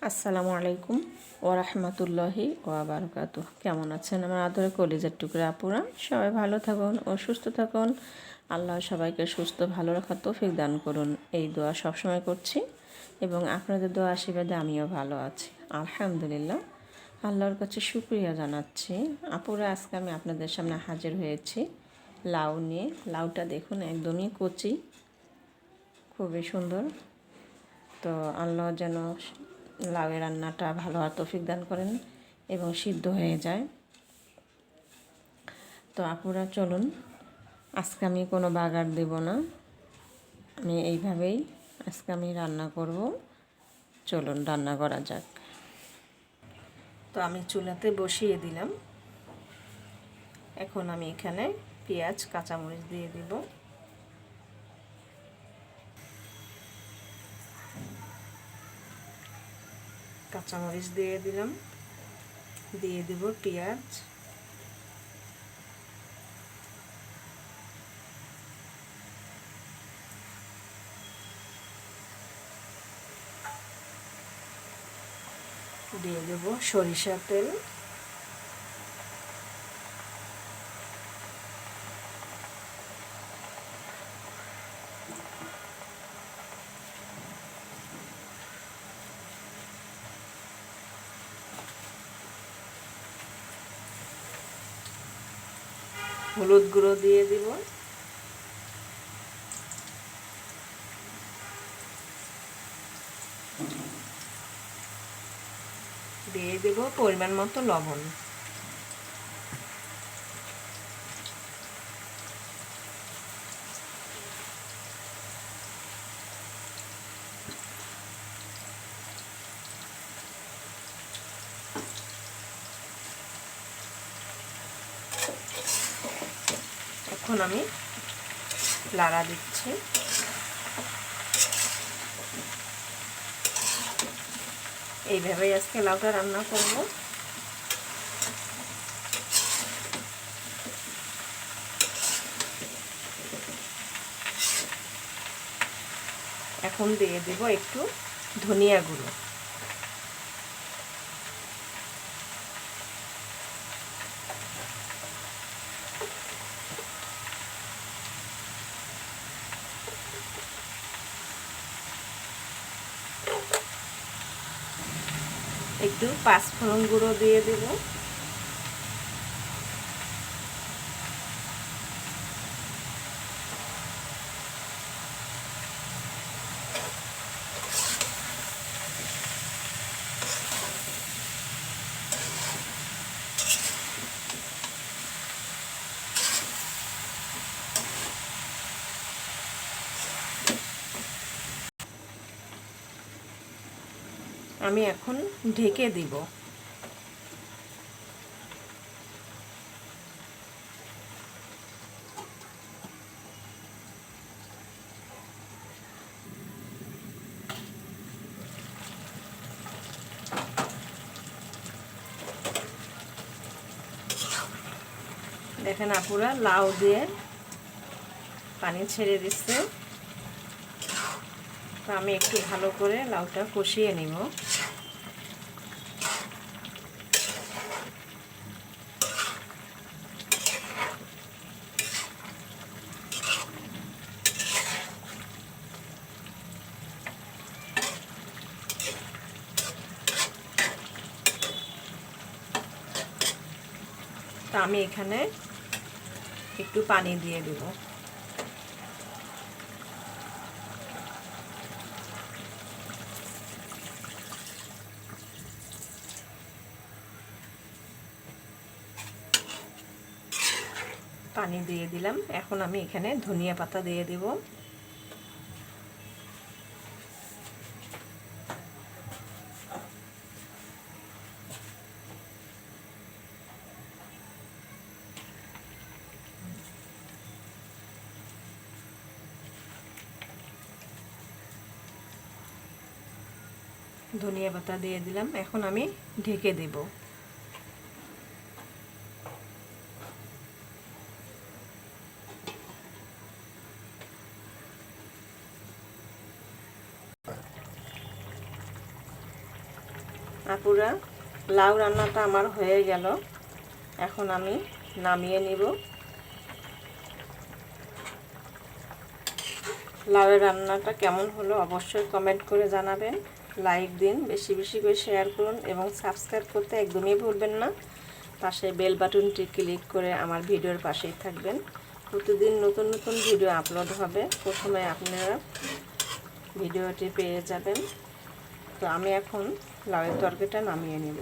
আসসালামু আলাইকুম ওরহমতুল্লাহি ওয়াবারকাতুহ। কেমন আছেন আমার আদরের কলিজার টুকরা আপুরা? সবাই ভালো থাকুন ও সুস্থ থাকুন। আল্লাহ সবাইকে সুস্থ ভালো রাখার তৌফিক দান করুন, এই দোয়া সবসময় করছি এবং আপনাদের দোয়া আশীর্বাদে আমিও ভালো আছি আলহামদুলিল্লাহ। আল্লাহর কাছে শুকরিয়া জানাচ্ছি। আপুরা, আজকে আমি আপনাদের সামনে হাজির হয়েছি লাউ নিয়ে। লাউটা দেখুন একদমই কচি, খুবই সুন্দর। তো আল্লাহ যেন লাউয়ের রান্নাটা ভালো আর তৌফিক দান করেন এবং সিদ্ধ হয়ে যায়। তো আপুরা চলুন, আজকে আমি কোনো বাগার দেব না, আমি এইভাবেই আজকে আমি রান্না করব। চলুন রান্না করা যাক। তো আমি চুলাতে বসিয়ে দিলাম। এখন আমি এখানে পেঁয়াজ কাঁচামরিচ দিয়ে দিব। কাঁচামরিচ দিয়ে দিলাম, দিয়ে দিব পেঁয়াজ, দিয়ে দেব সরিষার তেল, হলুদ গুঁড়ো দিয়ে দিব, দিয়ে দেব পরিমাণ মতো লবণ। এখন আমি লাড়া দিচ্ছি। এইভাবেই আজকে লাউটা রান্না করব। এখন দিয়ে দেব একটু ধনিয়া গুঁড়ো, একটু পাঁচফোড়ন গুঁড়ো দিয়ে দেব, আমি এখন ঢেকে দিব। দেখেন আপুরা, লাউ দিয়ে পানি ছেড়ে দিচ্ছে। তো আমি একটু ভালো করে লাউটা কষিয়ে নিব। তো আমি এখানে একটু পানি দিয়ে দেব। পানি দিয়ে দিলাম। এখন আমি এখানে ধনিয়া পাতা দিয়ে দেব। ধনিয়া পাতা দিয়ে দিলাম। এখন আমি ঢেকে দেব। আপুরা, লাউ রান্নাটা আমার হয়ে গেল। এখন আমি নামিয়ে নিব। লাউয়ের রান্নাটা কেমন হলো অবশ্যই কমেন্ট করে জানাবেন। লাইক দিন, বেশি বেশি করে শেয়ার করুন এবং সাবস্ক্রাইব করতে একদমই ভুলবেন না। পাশে বেল বাটনটি ক্লিক করে আমার ভিডিওর পাশেই থাকবেন। প্রতিদিন নতুন নতুন ভিডিও আপলোড হবে, প্রথমে আপনারা ভিডিওটি পেয়ে যাবেন। তো আমি এখন লাউয়ের তরকারিটা নামিয়ে নেব।